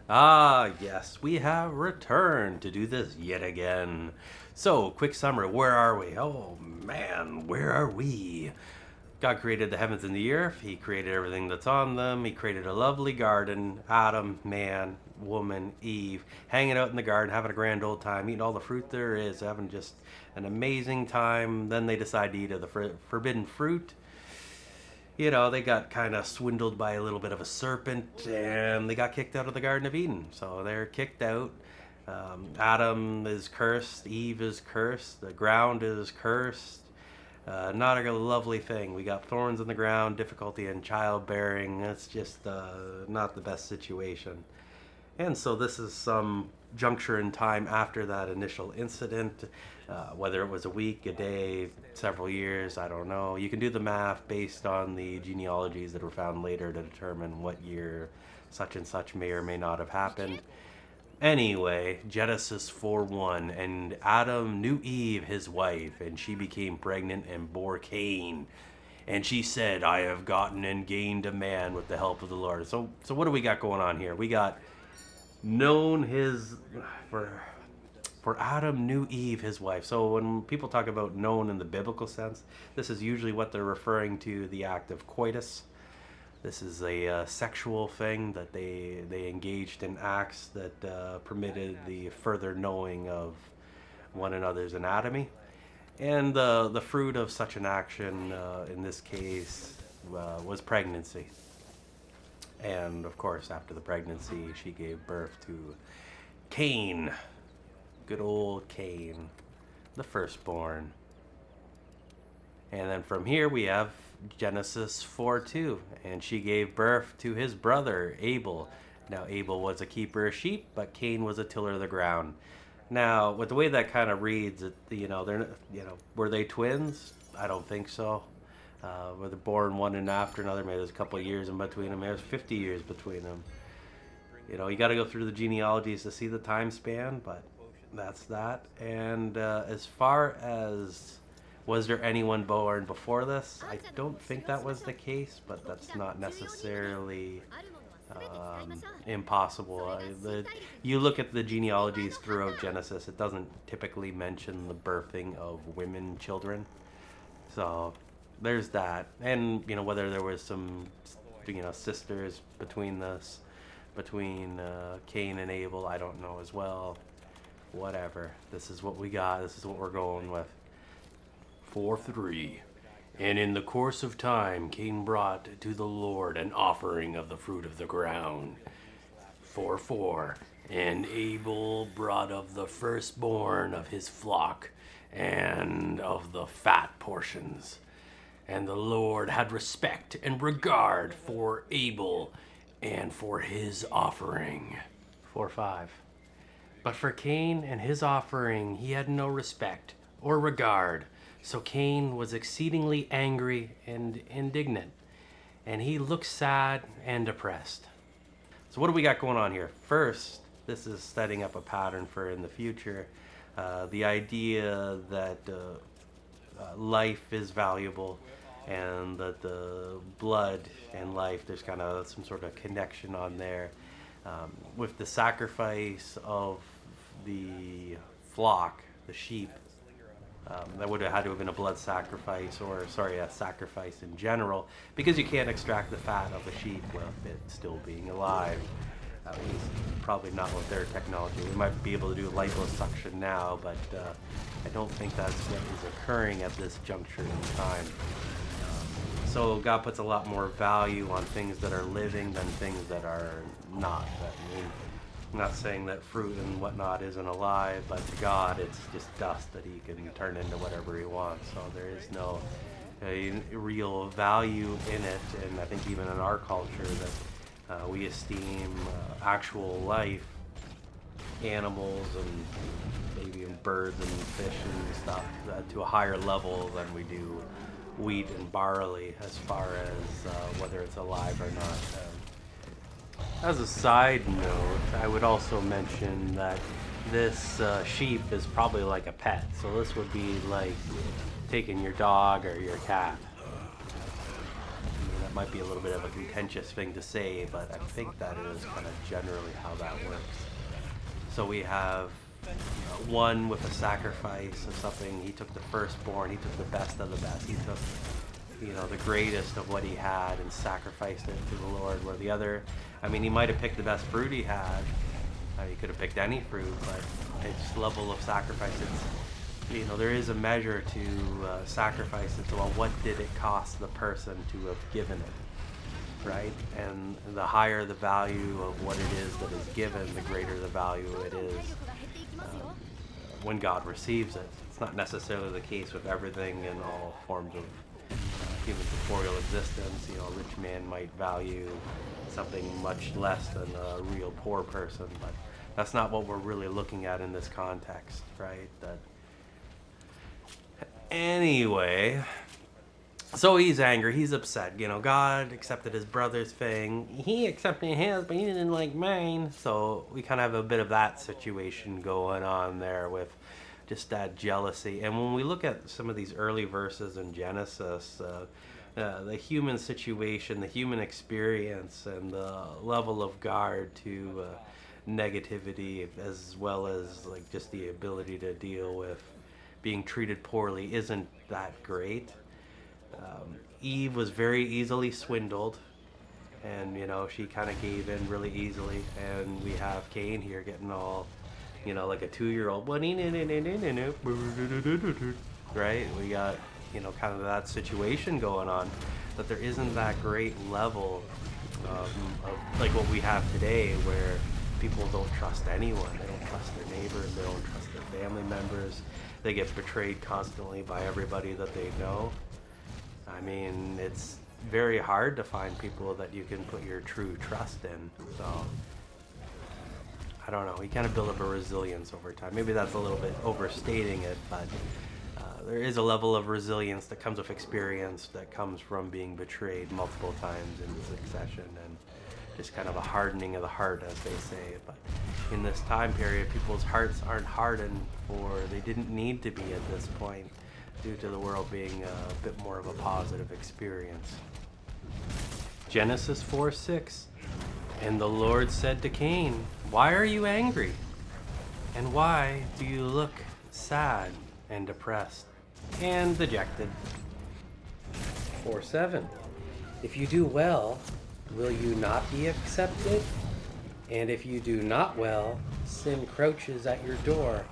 Ah, yes, we have returned to do this yet again. So, quick summary, where are we? Oh man, where are we? God created the heavens and the earth. He created everything that's on them. He created a lovely garden. Adam, man, woman, Eve, hanging out in the garden, having a grand old time, eating all the fruit there is, having just an amazing time. Then they decide to eat of the forbidden fruit. They got kind of swindled by a little bit of a serpent and they got kicked out of the Garden of Eden. So they're kicked out. Adam is cursed, Eve is cursed, the ground is cursed. Not a lovely thing. We got thorns in the ground, difficulty in childbearing. It's just not the best situation. And so this is some juncture in time after that initial incident, whether it was a week, a day, several years, I don't know. You can do the math based on the genealogies that were found later to determine what year such and such may or may not have happened. Anyway, Genesis 4:1, and Adam knew Eve, his wife, and she became pregnant and bore Cain. And she said, I have gotten and gained a man with the help of the Lord. So what do we got going on here? We got known his for Adam knew Eve his wife. So when people talk about known in the biblical sense, this is usually what they're referring to, the act of coitus. This is a sexual thing that they engaged in acts that permitted the further knowing of one another's anatomy. And the fruit of such an action, in this case, was pregnancy. And of course, after the pregnancy, she gave birth to Cain. Good old Cain, the firstborn. And then from here we have Genesis 4:2. And she gave birth to his brother, Abel. Now, Abel was a keeper of sheep, but Cain was a tiller of the ground. Now, with the way that kind of reads, they're, were they twins? I don't think so. Were they born one and after another? Maybe there's a couple of years in between them. There's 50 years between them. You got to go through the genealogies to see the time span, but that's that. And as far as was there anyone born before this, I don't think that was the case, but that's not necessarily impossible. You look at the genealogies throughout Genesis, it doesn't typically mention the birthing of women children. So there's that. And whether there was some sisters between Cain and Abel, I don't know as well. Whatever. This is what we got. This is what we're going with. 4:3. And in the course of time, Cain brought to the Lord an offering of the fruit of the ground. 4:4. And Abel brought of the firstborn of his flock and of the fat portions. And the Lord had respect and regard for Abel and for his offering. 4:5. But for Cain and his offering he had no respect or regard. So Cain was exceedingly angry and indignant, and he looked sad and depressed. So what do we got going on here? First, this is setting up a pattern for in the future. The idea that life is valuable and that the blood and life, there's kind of some sort of connection on there. With the sacrifice of the flock, the sheep, that would have had to have been a blood sacrifice, or a sacrifice in general, because you can't extract the fat of a sheep with it still being alive. At least probably not with their technology. We might be able to do liposuction now, but I don't think that's what is occurring at this juncture in time. So God puts a lot more value on things that are living than things that are not. I'm not saying that fruit and whatnot isn't alive, but to God it's just dust that he can turn into whatever he wants. So there is no real value in it. And I think even in our culture that we esteem actual life, animals and maybe even birds and fish and stuff to a higher level than we do wheat and barley, as far as whether it's alive or not. As a side note, I would also mention that this sheep is probably like a pet. So this would be like taking your dog or your cat. might be a little bit of a contentious thing to say, but I think that is kind of generally how that works. So we have one with a sacrifice of something. He took the firstborn, he took the best of the best, he took, you know, the greatest of what he had and sacrificed it to the Lord. Where the other, I mean, he might have picked the best fruit he had. He could have picked any fruit, but its level of sacrifice, it's, you know, there is a measure to sacrifice. It's, well, what did it cost the person to have given it, right? And the higher the value of what it is that is given, the greater the value it is when God receives it. It's not necessarily the case with everything in all forms of human corporeal existence. You know, a rich man might value something much less than a real poor person, but that's not what we're really looking at in this context, right? That anyway, so he's angry, he's upset. You know, God accepted his brother's thing, he accepted his, but he didn't like mine. So we kind of have a bit of that situation going on there with just that jealousy. And when we look at some of these early verses in Genesis, the human situation, the human experience, and the level of guard to negativity, as well as like just the ability to deal with being treated poorly, isn't that great. Eve was very easily swindled, and you know, she kind of gave in really easily. And we have Cain here getting all, you know, like a 2-year-old, right? We got, you know, kind of that situation going on, that there isn't that great level of like what we have today, where people don't trust anyone. They don't trust their neighbors, they don't trust their family members. They get betrayed constantly by everybody that they know. I mean, it's very hard to find people that you can put your true trust in. So I don't know, we kind of build up a resilience over time. Maybe that's a little bit overstating it, but there is a level of resilience that comes with experience, that comes from being betrayed multiple times in succession, and just kind of a hardening of the heart, as they say. But in this time period, people's hearts aren't hardened, or they didn't need to be at this point, due to the world being a bit more of a positive experience. Genesis 4:6. And the Lord said to Cain, "Why are you angry? And why do you look sad and depressed and dejected?" 4:7. If you do well, will you not be accepted? And if you do not well, sin crouches at your door.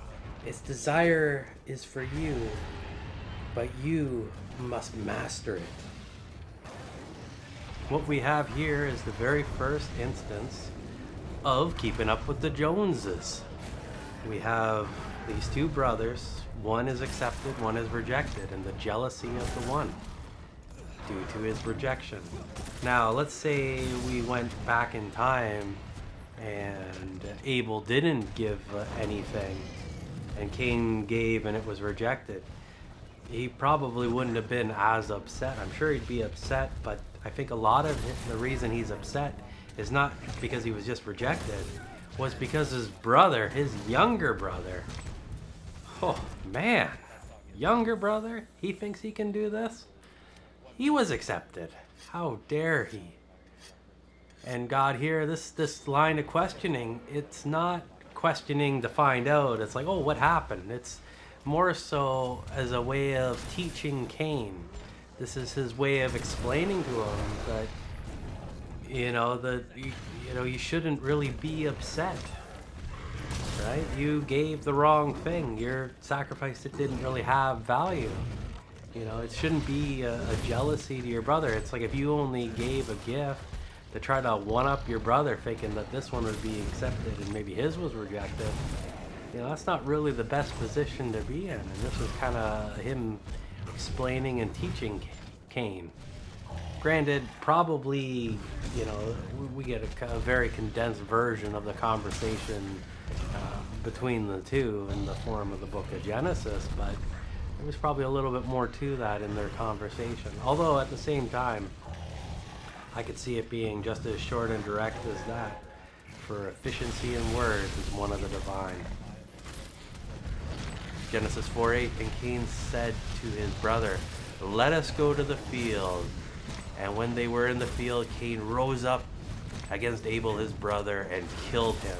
Its desire is for you, but you must master it. What we have here is the very first instance of keeping up with the Joneses. We have these two brothers. One is accepted, one is rejected, and the jealousy of the one due to his rejection. Now, let's say we went back in time and Abel didn't give anything, and Cain gave and it was rejected. He probably wouldn't have been as upset. I'm sure he'd be upset, but I think a lot of the reason he's upset is not because he was just rejected, was because his brother, his younger brother, oh man, younger brother, he thinks he can do this? He was accepted. How dare he? And God here, this line of questioning, it's not questioning to find out. It's like, oh, what happened? It's more so as a way of teaching Cain. This is his way of explaining to him that, you shouldn't really be upset, right? You gave the wrong thing. Your sacrifice, it didn't really have value. You know, it shouldn't be a jealousy to your brother. It's like if you only gave a gift to try to one-up your brother, thinking that this one would be accepted and maybe his was rejected. You know, that's not really the best position to be in. And this was kind of him explaining and teaching Cain. Granted, probably, we get a very condensed version of the conversation between the two in the form of the book of Genesis, but there was probably a little bit more to that in their conversation. Although at the same time, I could see it being just as short and direct as that. For efficiency in words is one of the divine. Genesis 4:8, and Cain said to his brother, "Let us go to the field." And when they were in the field, Cain rose up against Abel his brother and killed him.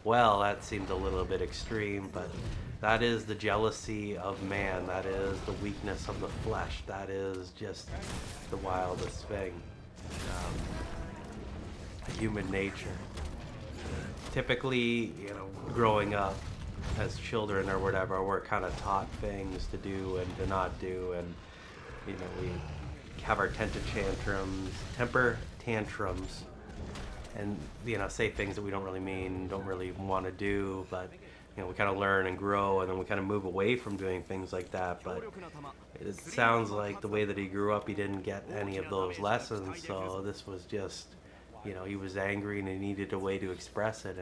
Well, that seemed a little bit extreme, but that is the jealousy of man. That is the weakness of the flesh. That is just the wildest thing. Human nature. Typically, growing up as children or whatever, we're kind of taught things to do and to not do, and we have our temper tantrums, and say things that we don't really mean, don't really want to do, but we kind of learn and grow, and then we kind of move away from doing things like that. But it sounds like the way that he grew up, he didn't get any of those lessons, so this was just, he was angry and he needed a way to express it.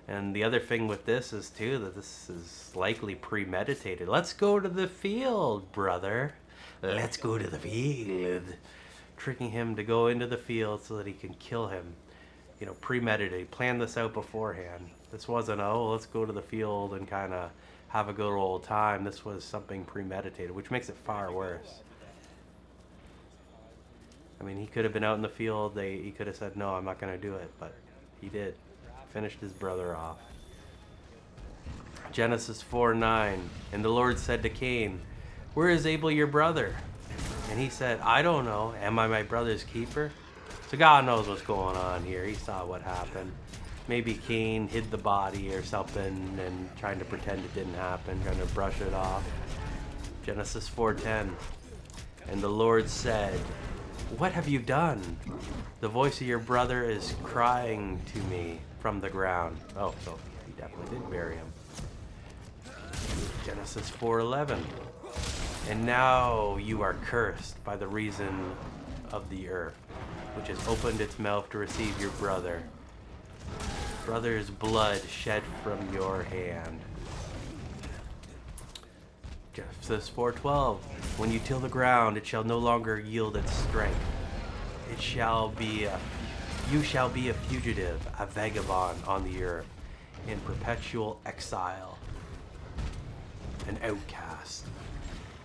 And the other thing with this is too that this is likely premeditated. Let's go to the field, brother. Let's go to the field. Tricking him to go into the field so that he can kill him. Premeditated. Planned this out beforehand. This wasn't, let's go to the field and kind of have a good old time. This was something premeditated, which makes it far worse. I mean, he could have been out in the field. He could have said, no, I'm not going to do it. But he did. Finished his brother off. Genesis 4:9. And the Lord said to Cain, where is Abel your brother? And he said, I don't know. Am I my brother's keeper? So God knows what's going on here. He saw what happened. Maybe Cain hid the body or something and trying to pretend it didn't happen, trying to brush it off. Genesis 4:10. And the Lord said, what have you done? The voice of your brother is crying to me from the ground. Oh, so he definitely did bury him. Genesis 4:11. And now you are cursed by the reason of the earth, which has opened its mouth to receive your brother's blood shed from your hand. Genesis 4:12. When you till the ground, it shall no longer yield its strength. You shall be a fugitive, a vagabond on the earth, in perpetual exile, an outcast.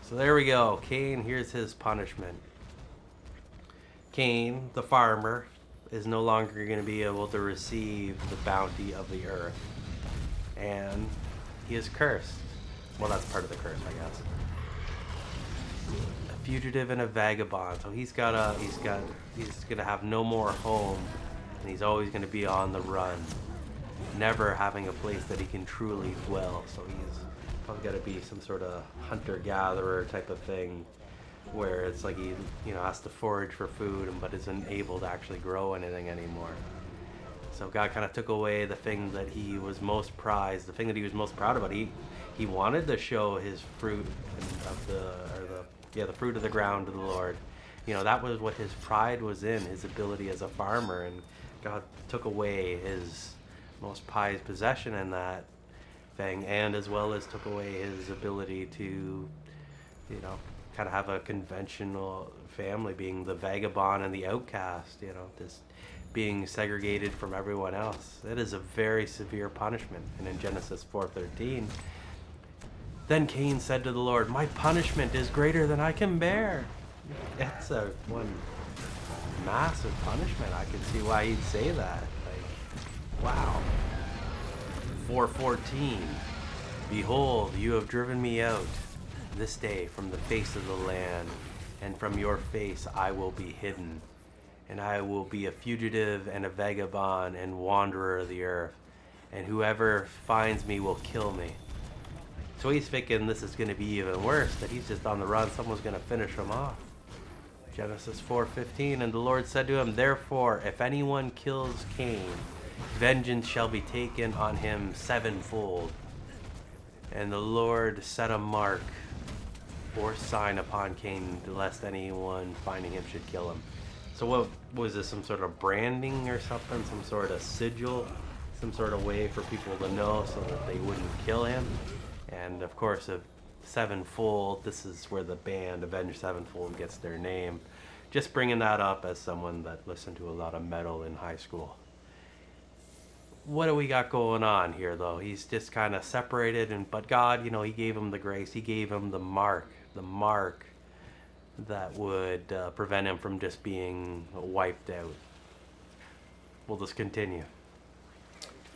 So there we go. Cain, here's his punishment. Cain, the farmer, is no longer going to be able to receive the bounty of the earth. And he is cursed. Well, that's part of the curse, I guess. A fugitive and a vagabond. So he's gonna have no more home, and he's always gonna be on the run, never having a place that he can truly dwell. So he's probably got to be some sort of hunter-gatherer type of thing, where it's like he has to forage for food, but isn't able to actually grow anything anymore. So God kind of took away the thing that he was most prized, the thing that he was most proud about. He wanted to show his fruit of the fruit of the ground to the Lord. That was what his pride was in, his ability as a farmer, and God took away his most prized possession in that thing, and as well as took away his ability to, kind of have a conventional family, being the vagabond and the outcast, just being segregated from everyone else. That is a very severe punishment. And in Genesis 4:13, then Cain said to the Lord, my punishment is greater than I can bear. That's one massive punishment. I can see why he'd say that. Wow. 4:14. Behold, you have driven me out this day from the face of the land, and from your face I will be hidden, and I will be a fugitive and a vagabond and wanderer of the earth, and whoever finds me will kill me. So he's thinking this is going to be even worse, that he's just on the run, someone's going to finish him off. Genesis 4:15, and the Lord said to him, therefore, if anyone kills Cain, vengeance shall be taken on him sevenfold. And the Lord set a mark or sign upon Cain, lest anyone finding him should kill him. So what was this, some sort of branding or something, some sort of sigil, some sort of way for people to know so that they wouldn't kill him? And of course, if sevenfold, this is where the band Avenged Sevenfold gets their name. Just bringing that up as someone that listened to a lot of metal in high school. What do we got going on here, though? He's just kind of separated, but God, he gave him the grace. He gave him the mark that would prevent him from just being wiped out. We'll just continue.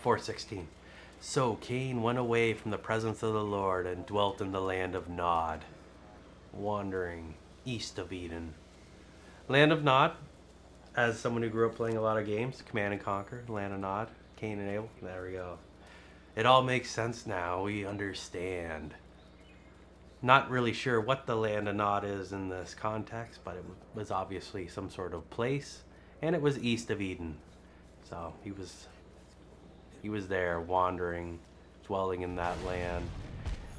4:16. So Cain went away from the presence of the Lord and dwelt in the land of Nod, wandering east of Eden. Land of Nod, as someone who grew up playing a lot of games, Command and Conquer, Land of Nod, Cain and Abel, there we go. It all makes sense now, we understand. Not really sure what the Land of Nod is in this context, but it was obviously some sort of place, and it was east of Eden. So he was there wandering, dwelling in that land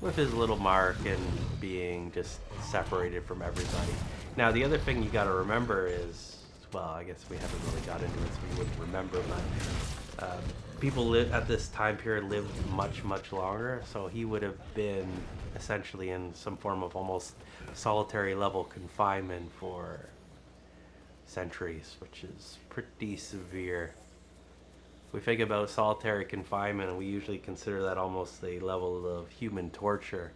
with his little mark and being just separated from everybody. Now the other thing you got to remember is, well, I guess we haven't really got into it, so we wouldn't remember, but people at this time period lived much longer, so he would have been essentially in some form of almost solitary level confinement for centuries, which is pretty severe. If we think about solitary confinement, we usually consider that almost a level of human torture,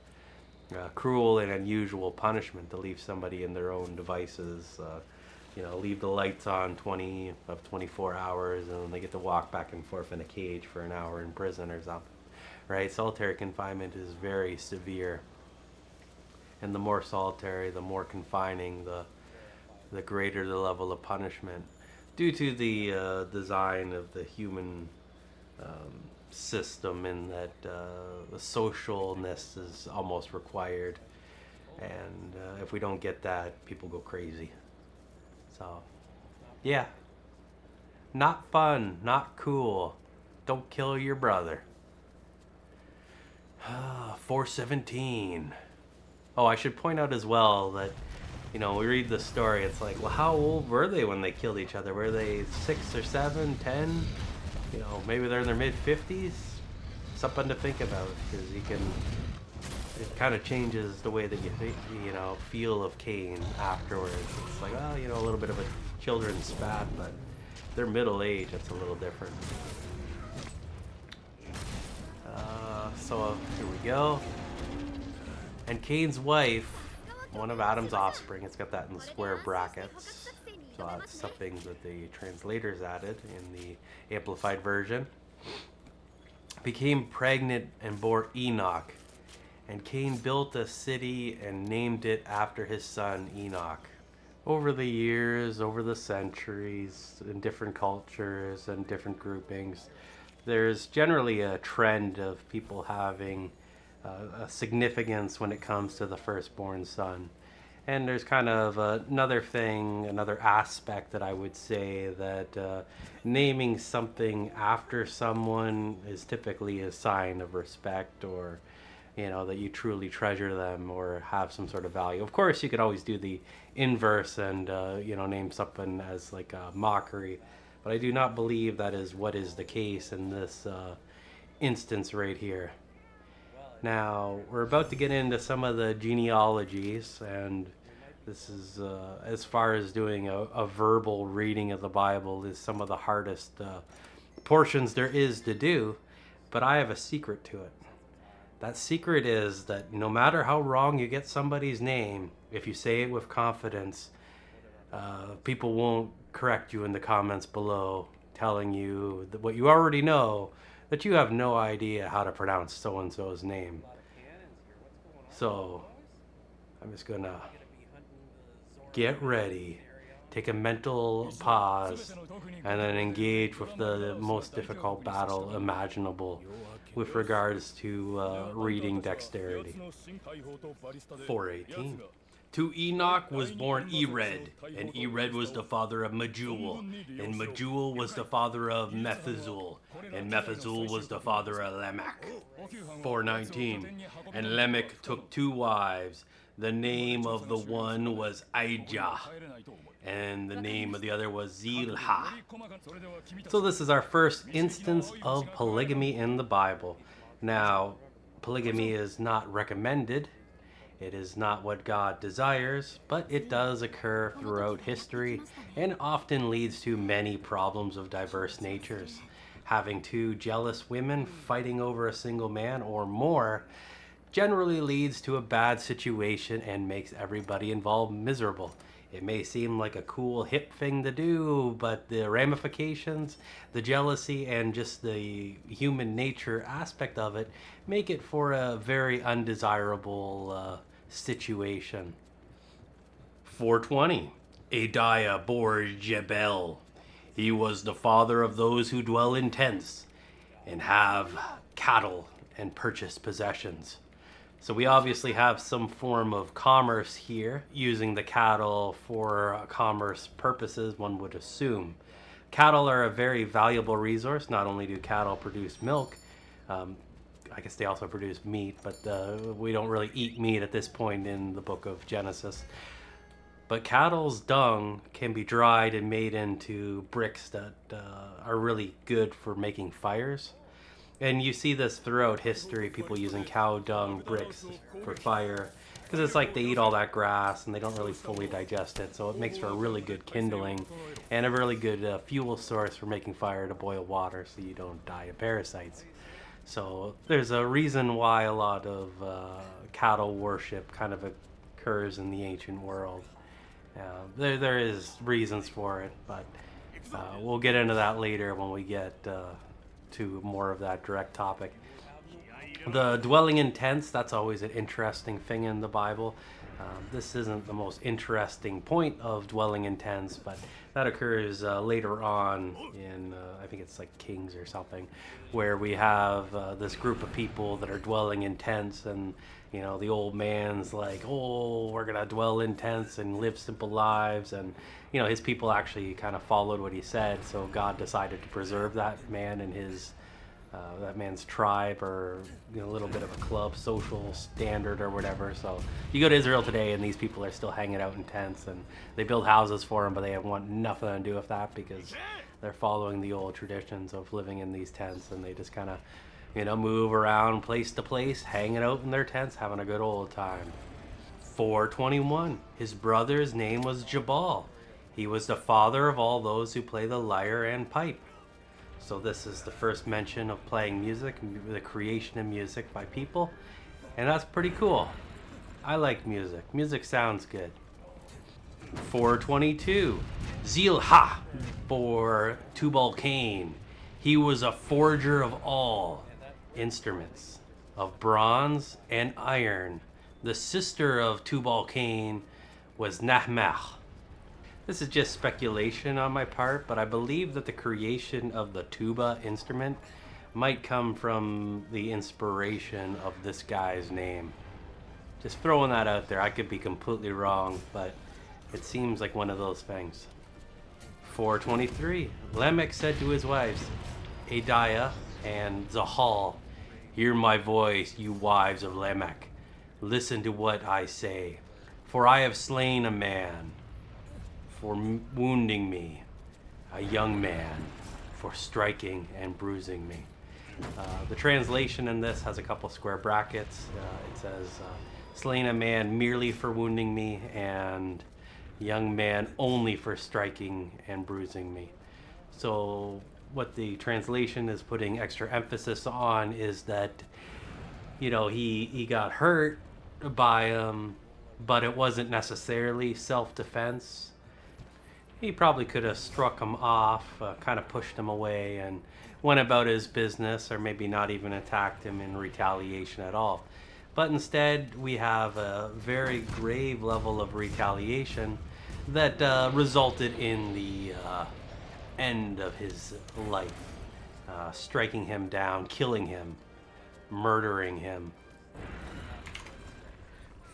cruel and unusual punishment to leave somebody in their own devices, leave the lights on 24 hours, and then they get to walk back and forth in a cage for an hour in prison or something, right? Solitary confinement is very severe, and the more solitary, the more confining, the greater the level of punishment, due to the design of the human system, in that the socialness is almost required, and if we don't get that, people go crazy. So, yeah, not fun, not cool. Don't kill your brother. 4:17. Oh, I should point out as well that, we read the story, it's like, well, how old were they when they killed each other? Were they 6 or 7, 10? Maybe they're in their mid-50s? Something to think about, because it kind of changes the way that you feel of Cain afterwards. It's like, a little bit of a children's spat, but they're middle age, it's a little different. So here we go. And Cain's wife, one of Adam's offspring, it's got that in square brackets, so that's something that the translators added in the amplified version, became pregnant and bore Enoch. And Cain built a city and named it after his son Enoch. Over the years, over the centuries, in different cultures and different groupings, there's generally a trend of people having a significance when it comes to the firstborn son. And there's kind of another aspect that I would say, that naming something after someone is typically a sign of respect, or that you truly treasure them or have some sort of value. Of course, you could always do the inverse and name something as like a mockery, but I do not believe that is what is the case in this instance right here. Now, we're about to get into some of the genealogies, and this is, as far as doing a verbal reading of the Bible, is some of the hardest portions there is to do, but I have a secret to it. That secret is that no matter how wrong you get somebody's name, if you say it with confidence, people won't correct you in the comments below, telling you that what you already know, that you have no idea how to pronounce so-and-so's name. So, I'm just gonna get ready, take a mental pause, and then engage with the most difficult battle imaginable with regards to reading dexterity. 4:18. To Enoch was born Ered, and Ered was the father of Mejuel, and Mejuel was the father of Methuselah, and Methuselah was the father of Lamech. 4:19. And Lamech took 2 wives. The name of the one was Ijah, and the name of the other was Zilha. So this is our first instance of polygamy in the Bible. Now, polygamy is not recommended. It is not what God desires, but it does occur throughout history and often leads to many problems of diverse natures. Having 2 jealous women fighting over a single man or more generally leads to a bad situation and makes everybody involved miserable. It may seem like a cool, hip thing to do, but the ramifications, the jealousy, and just the human nature aspect of it make it for a very undesirable situation. 420. Adiah bore Jebel. He was the father of those who dwell in tents and have cattle and purchase possessions. So we obviously have some form of commerce here, using the cattle for commerce purposes, one would assume. Cattle are a very valuable resource. Not only do cattle produce milk, um, I guess they also produce meat, but we don't really eat meat at this point in the book of Genesis. But cattle's dung can be dried and made into bricks that are really good for making fires. And you see this throughout history, people using cow dung bricks for fire, because it's like they eat all that grass and they don't really fully digest it. So it makes for a really good kindling and a really good fuel source for making fire to boil water so you don't die of parasites. So there's a reason why a lot of cattle worship kind of occurs in the ancient world. There is reasons for it, but we'll get into that later when we get to more of that direct topic. The dwelling in tents, that's always an interesting thing in the Bible. This isn't the most interesting point of dwelling in tents, but that occurs later on in, I think it's like Kings or something, where we have this group of people that are dwelling in tents, and the old man's like, oh, we're gonna dwell in tents and live simple lives, and his people actually kind of followed what he said, so God decided to preserve that man and that man's tribe, or a little bit of a club social standard or whatever. So you go to Israel today and these people are still hanging out in tents, and they build houses for them, but they want nothing to do with that because they're following the old traditions of living in these tents, and they just kind of move around place to place, hanging out in their tents, having a good old time. 421. His brother's name was Jabal. He was the father of all those who play the lyre and pipe. So this is the first mention of playing music, the creation of music by people, and that's pretty cool. I like music. Music sounds good. 422. Zilha for Tubal Cain. He was a forger of all instruments, of bronze and iron. The sister of Tubal Cain was Nahmah. This is just speculation on my part, but I believe that the creation of the tuba instrument might come from the inspiration of this guy's name. Just throwing that out there. I could be completely wrong, but it seems like one of those things. 423. Lamech said to his wives, Adiah and Zahal, hear my voice, you wives of Lamech. Listen to what I say. For I have slain a man for wounding me, a young man for striking and bruising me. The translation in this has a couple square brackets. It says, slain a man merely for wounding me, and young man only for striking and bruising me. So what the translation is putting extra emphasis on is that, he got hurt by him, but it wasn't necessarily self-defense. He probably could have struck him off, kind of pushed him away, and went about his business, or maybe not even attacked him in retaliation at all. But instead, we have a very grave level of retaliation that resulted in the end of his life, striking him down, killing him, murdering him.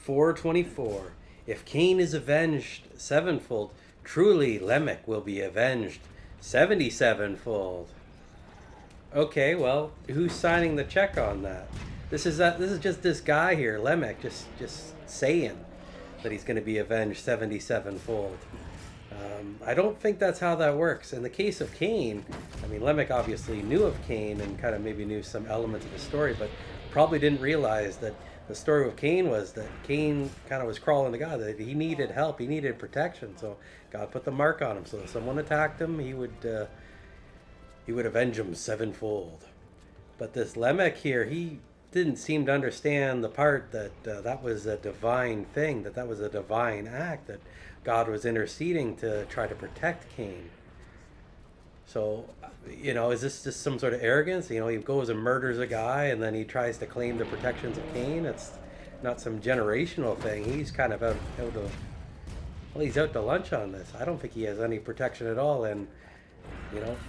424. If Cain is avenged sevenfold, truly Lamech will be avenged 77-fold. Okay, well, who's signing the check on that? This is just this guy here, Lamech, just saying that he's going to be avenged 77-fold. I don't think that's how that works. In the case of Cain, I mean, Lamech obviously knew of Cain and kind of maybe knew some elements of the story, but probably didn't realize that the story of Cain was that Cain kind of was crawling to God, that he needed help, he needed protection. So God put the mark on him. So if someone attacked him, he would avenge him sevenfold. But this Lamech here, he didn't seem to understand the part that that was a divine thing, that was a divine act, that God was interceding to try to protect Cain. So, is this just some sort of arrogance? He goes and murders a guy and then he tries to claim the protections of Cain. It's not some generational thing. He's kind of he's out to lunch on this. I don't think he has any protection at all. And,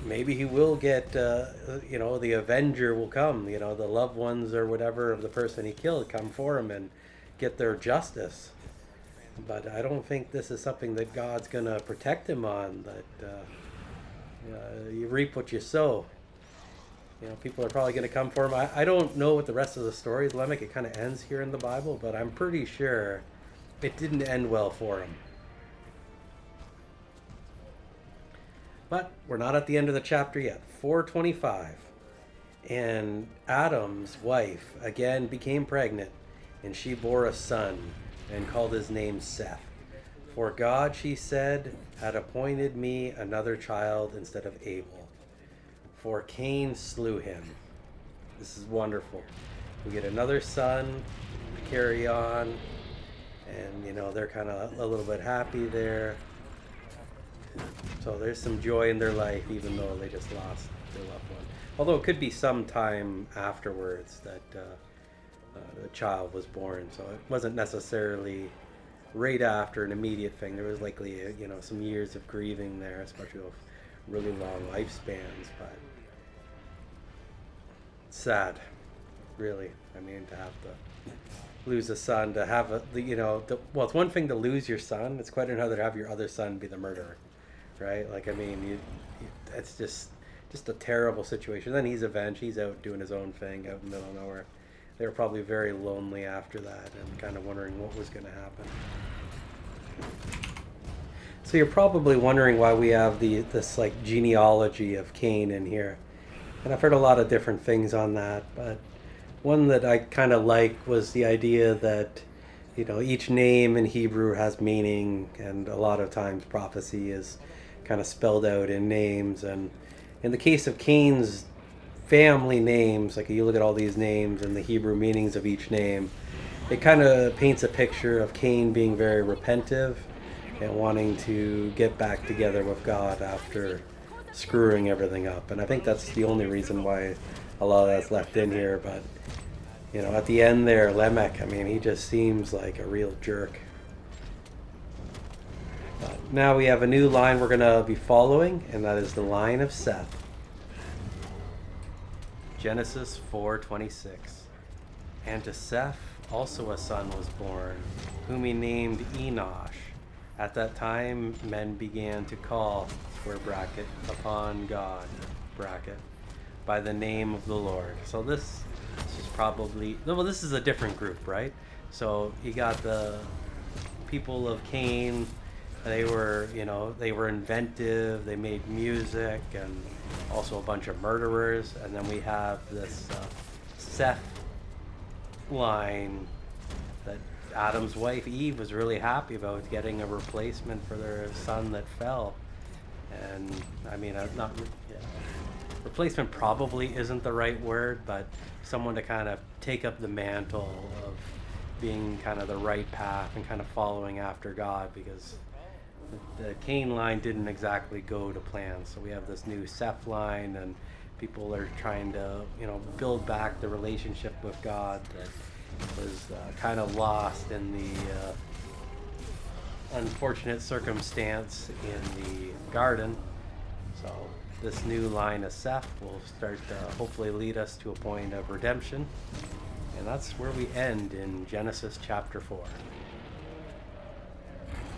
maybe he will get, the Avenger will come, the loved ones or whatever of the person he killed come for him and get their justice. But I don't think this is something that God's going to protect him on, that you reap what you sow. People are probably going to come for him. I don't know what the rest of the story is, Lemmick. It kind of ends here in the Bible, but I'm pretty sure it didn't end well for him. But we're not at the end of the chapter yet. 4:25. And Adam's wife again became pregnant, and she bore a son, and called his name Seth. For God, she said, had appointed me another child instead of Abel. For Cain slew him. This is wonderful. We get another son to carry on, and they're kind of a little bit happy there. So there's some joy in their life, even though they just lost their loved one. Although it could be some time afterwards that the child was born, so it wasn't necessarily right after an immediate thing. There was likely some years of grieving there, especially with really long lifespans. But it's sad, really. I mean, to have to lose a son, to have well, it's one thing to lose your son. It's quite another to have your other son be the murderer, right? Like, I mean, it's just a terrible situation. Then he's avenged. He's out doing his own thing out in the middle of nowhere. They were probably very lonely after that and kind of wondering what was going to happen. So you're probably wondering why we have this like genealogy of Cain in here. And I've heard a lot of different things on that, but one that I kind of like was the idea that each name in Hebrew has meaning, and a lot of times prophecy is kind of spelled out in names. And in the case of Cain's family names, like you look at all these names and the Hebrew meanings of each name, it kind of paints a picture of Cain being very repentive and wanting to get back together with God after screwing everything up. And I think that's the only reason why a lot of that's left in here. But at the end there, Lamech, I mean, he just seems like a real jerk. But now we have a new line we're going to be following, and that is the line of Seth. Genesis 4:26. And to Seth also a son was born, whom he named Enosh. At that time men began to call, square bracket, upon God, bracket, by the name of the Lord. So this is probably, well, this is a different group, right? So you got the people of Cain. They were, they were inventive. They made music, and also a bunch of murderers. And then we have this Seth line that Adam's wife Eve was really happy about, getting a replacement for their son that fell. And I mean, replacement probably isn't the right word, but someone to kind of take up the mantle of being kind of the right path and kind of following after God, because the Cain line didn't exactly go to plan. So we have this new Seth line, and people are trying to, build back the relationship with God that was kind of lost in the unfortunate circumstance in the garden. So this new line of Seth will start to hopefully lead us to a point of redemption. And that's where we end in Genesis chapter 4.